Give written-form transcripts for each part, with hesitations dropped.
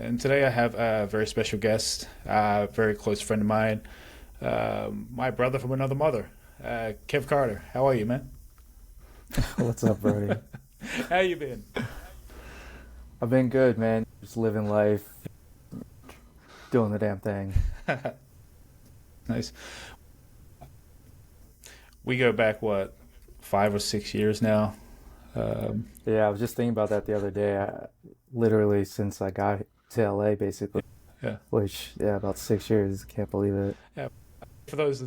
And today I have a very special guest, a very close friend of mine, my brother from another mother, Kev Carter. How are you, man? What's up, Brody? How you been? I've been good, man. Just living life, doing the damn thing. Nice. We go back, what, 5 or 6 years now? Um, Yeah, I was just thinking about that the other day. Literally since I got to LA, basically, yeah, which, yeah, about 6 years. Can't believe it. yeah. For those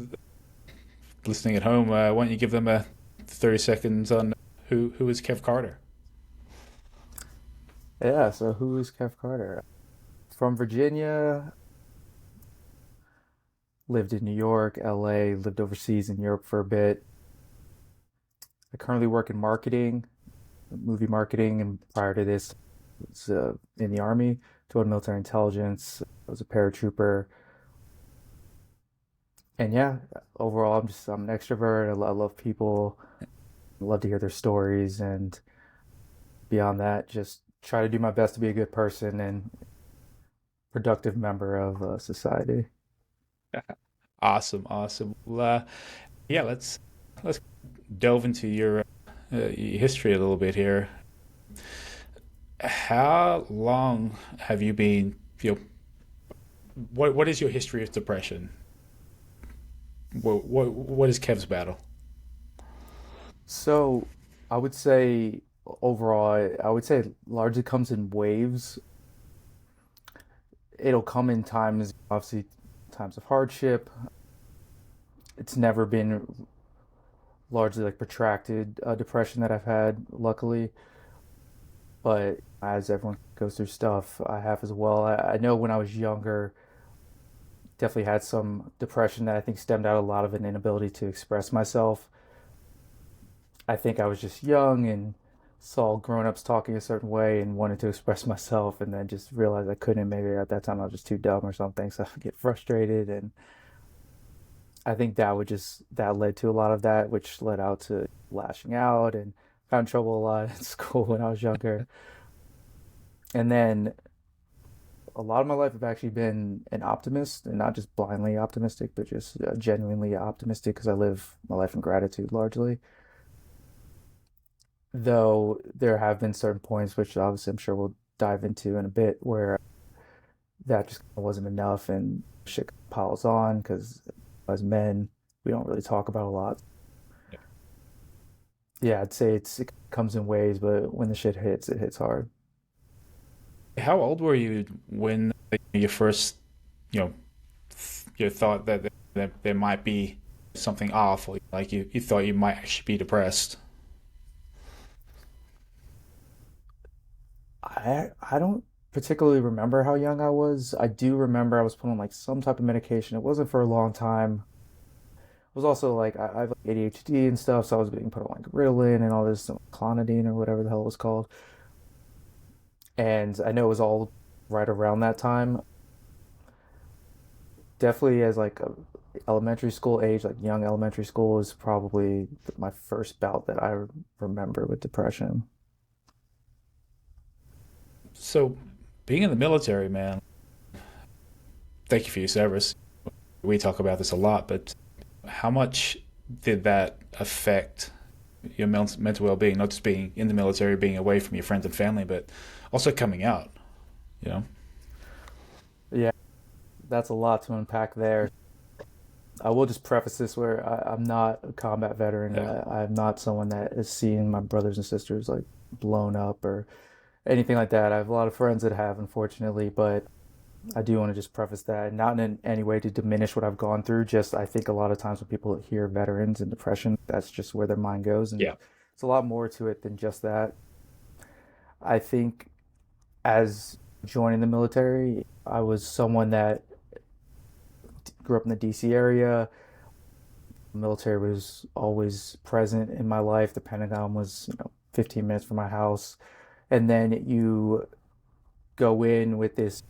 listening at home, why don't you give them a 30 seconds on who is Kev Carter? Yeah, so who is Kev Carter? From Virginia, lived in New York, LA, lived overseas in Europe for a bit. I currently work in marketing, movie marketing, and prior to this, I was in the Army, doing military intelligence. I was a paratrooper. And yeah, overall, I'm an extrovert. I love people. I love to hear their stories, and beyond that, just try to do my best to be a good person and productive member of society. Awesome, awesome. Well, yeah, let's delve into your history a little bit here. How long have you been, what is your history of depression? What is Kev's battle? So I would say overall, I would say it largely comes in waves. It'll come in times, obviously, times of hardship. It's never been largely like protracted depression that I've had, luckily. But as everyone goes through stuff, I have as well. I know when I was younger, definitely had some depression that I think stemmed out a lot of an inability to express myself. I think I was just young and saw grown-ups talking a certain way and wanted to express myself, and then just realized I couldn't. Maybe at that time I was just too dumb or something, so I would get frustrated. And I think that led to a lot of that, which led out to lashing out, and got in trouble a lot in school when I was younger. And then a lot of my life I've actually been an optimist, and not just blindly optimistic, but just genuinely optimistic, because I live my life in gratitude largely. Though there have been certain points, which obviously I'm sure we'll dive into in a bit, where that just wasn't enough and shit piles on, because as men, we don't really talk about a lot. Yeah, I'd say it comes in waves, but when the shit hits, it hits hard. How old were you when you first, you know, you thought that there might be something off, like you thought you might actually be depressed? I don't particularly remember how young I was. I do remember I was put on like some type of medication. It wasn't for a long time. It was also like I have like ADHD and stuff, so I was being put on like Ritalin and all this clonidine or whatever the hell it was called. And I know it was all right around that time. Definitely as like a elementary school age, like young elementary school, is probably my first bout that I remember with depression. So, being in the military, man, thank you for your service. We talk about this a lot, but how much did that affect your mental well-being? Not just being in the military, being away from your friends and family, but also coming out. You know? Yeah, that's a lot to unpack there. I will just preface this where I'm not a combat veteran. Yeah. I'm not someone that has seen my brothers and sisters like blown up or anything like that. I have a lot of friends that have, unfortunately, but I do want to just preface that, not in any way to diminish what I've gone through. Just I think a lot of times when people hear veterans and depression, that's just where their mind goes, and Yeah. it's a lot more to it than just that. I think as joining the military, I was someone that grew up in the DC area. The military was always present in my life. The Pentagon was, 15 minutes from my house. And then you go in with this,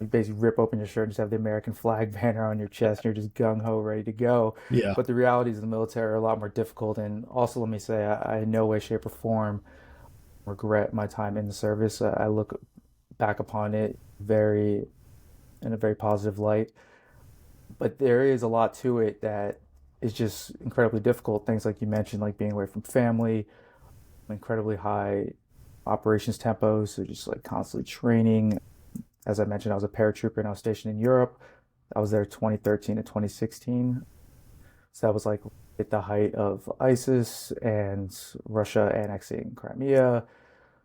you basically rip open your shirt and just have the American flag banner on your chest, and you're just gung ho, ready to go. Yeah. But the realities of the military are a lot more difficult. And also, let me say, I in no way, shape, or form regret my time in the service. I look back upon it very in a very positive light. But there is a lot to it that is just incredibly difficult. Things like you mentioned, like being away from family, incredibly high operations tempo, so just like constantly training. As I mentioned, I was a paratrooper and I was stationed in Europe. I was there 2013 to 2016. So that was like at the height of ISIS and Russia annexing Crimea.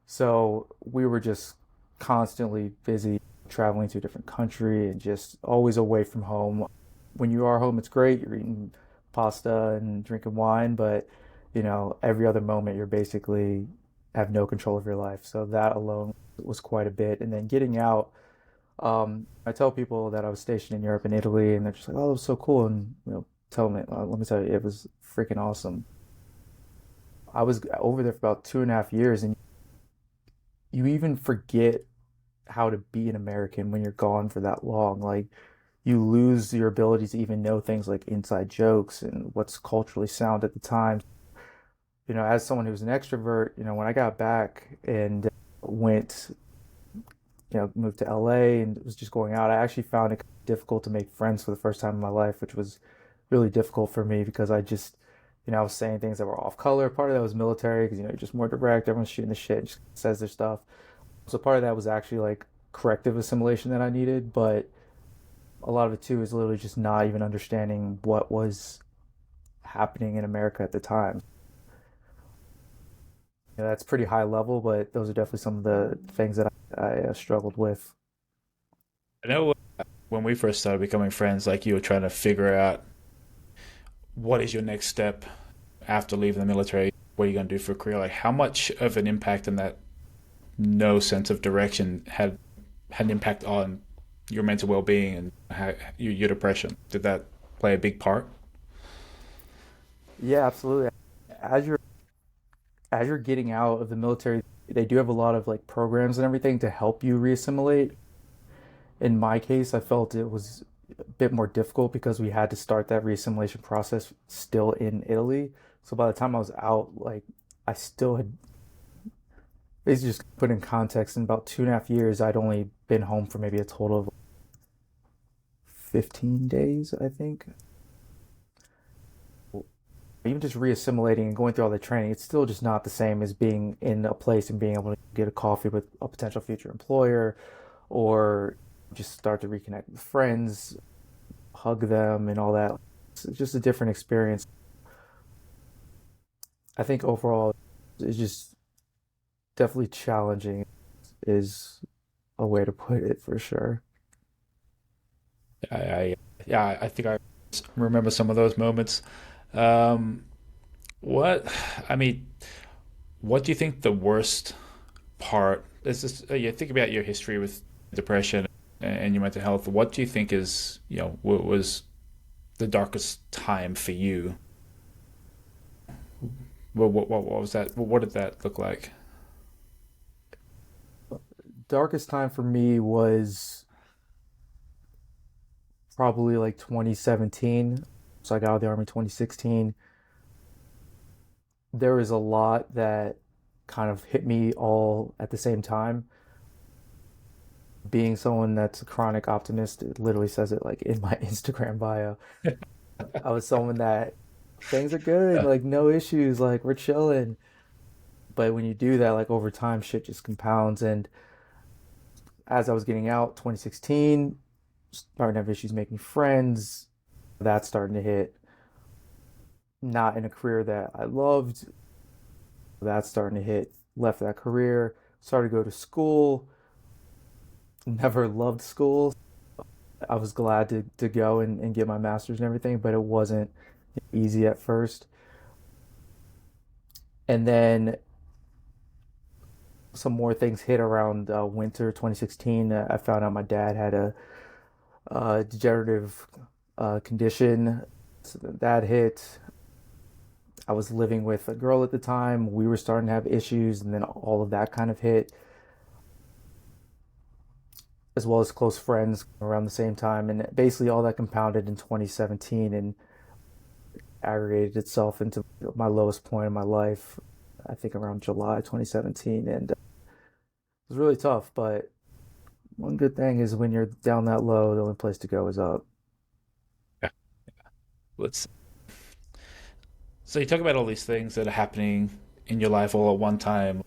So we were just constantly busy traveling to a different country and just always away from home. When you are home, it's great. You're eating pasta and drinking wine, but every other moment you're basically have no control of your life. So that alone was quite a bit. And then getting out, I tell people that I was stationed in Europe and Italy, and they're just like, "Oh, it was so cool." And tell me, let me tell you, it was freaking awesome. I was over there for about 2.5 years, and you even forget how to be an American when you're gone for that long. Like you lose your ability to even know things like inside jokes and what's culturally sound at the time. As someone who's an extrovert, when I got back and went, moved to LA and was just going out, I actually found it difficult to make friends for the first time in my life, which was really difficult for me because I just, I was saying things that were off color. Part of that was military because, you're just more direct. Everyone's shooting the shit and just says their stuff. So part of that was actually like corrective assimilation that I needed, but a lot of it too is literally just not even understanding what was happening in America at the time. That's pretty high level, but those are definitely some of the things that I struggled with. I know when we first started becoming friends, like you were trying to figure out what is your next step after leaving the military. What are you going to do for a career? Like, how much of an impact in that no sense of direction had an impact on your mental well being and your depression? Did that play a big part? Yeah, absolutely. As you're as you're getting out of the military, they do have a lot of like programs and everything to help you reassimilate. In my case, I felt it was a bit more difficult because we had to start that reassimilation process still in Italy. So by the time I was out, like I still had basically just put in context in about 2.5 years, I'd only been home for maybe a total of 15 days, I think. Even just reassimilating and going through all the training, it's still just not the same as being in a place and being able to get a coffee with a potential future employer or just start to reconnect with friends, hug them, and all that. It's just a different experience. I think overall, it's just definitely challenging, is a way to put it for sure. I yeah, I think I remember some of those moments. Um, what I mean, what do you think the worst part is? This, you think about your history with depression and your mental health. What do you think is what was the darkest time for you? What was that? What did that look like? Darkest time for me was probably like 2017. So I got out of the army 2016. There was a lot that kind of hit me all at the same time. Being someone that's a chronic optimist, it literally says it like in my Instagram bio. I was someone that things are good, like no issues, like we're chilling. But when you do that, like over time, shit just compounds. And as I was getting out, 2016, starting to have issues making friends. That's starting to hit. Not in a career that I loved. That's starting to hit. Left that career. Started to go to school. Never loved school. I was glad to go and get my master's and everything, but it wasn't easy at first. And then some more things hit around winter 2016. I found out my dad had a degenerative condition. So that hit. I was living with a girl at the time. We were starting to have issues, and then all of that kind of hit, as well as close friends around the same time. And basically, all that compounded in 2017 and aggregated itself into my lowest point in my life, I think around July 2017. And it was really tough, but One good thing is when you're down that low, the only place to go is up. Yeah. Let's So you talk about all these things that are happening in your life all at one time.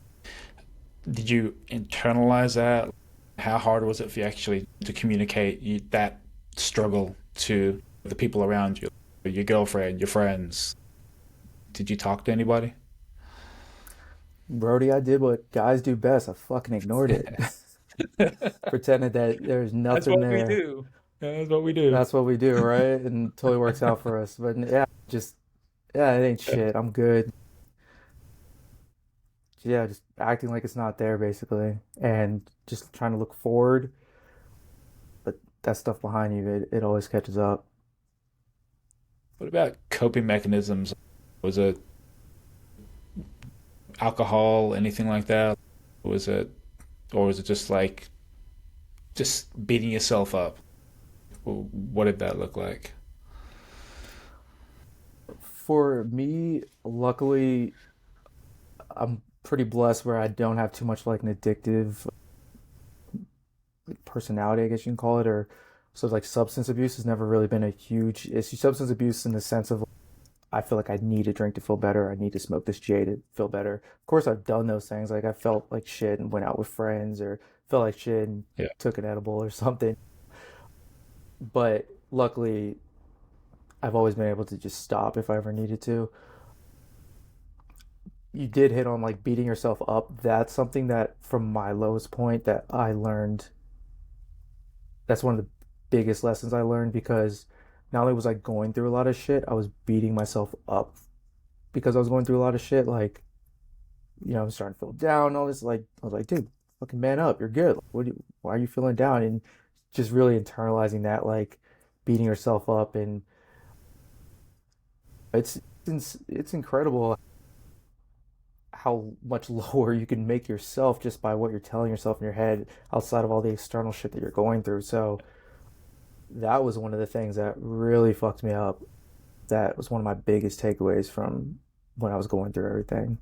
Did you internalize that? How hard was it for you actually to communicate that struggle to the people around you, your girlfriend, your friends? Did you talk to anybody? Brody, I did what guys do best. I fucking ignored it. Pretended that there's That's nothing what we there. do. That's what we do. That's what we do, right? And it totally works out for us. But yeah, just yeah, it ain't shit. I'm good. Yeah, just acting like it's not there basically. And just trying to look forward, but that stuff behind you, it always catches up. What about coping mechanisms? Was it alcohol, anything like that? Was it, or was it just like just beating yourself up? What did that look like? For me, luckily, I'm pretty blessed where I don't have too much like an addictive personality, I guess you can call it, or so like substance abuse has never really been a huge issue. Substance abuse in the sense of I feel like I need a drink to feel better. I need to smoke this J to feel better. Of course, I've done those things. Like I felt like shit and went out with friends, or felt like shit and Yeah. took an edible or something. But luckily, I've always been able to just stop if I ever needed to. You did hit on like beating yourself up. That's something that from my lowest point that I learned. That's one of the biggest lessons I learned because not only was I going through a lot of shit, I was beating myself up because I was going through a lot of shit. Like, I was starting to feel down, all this. Like, I was like, dude, fucking man up. You're good. Like, why are you feeling down? And just really internalizing that, like, beating yourself up. And it's incredible how much lower you can make yourself just by what you're telling yourself in your head outside of all the external shit that you're going through. So that was one of the things that really fucked me up. That was one of my biggest takeaways from when I was going through everything.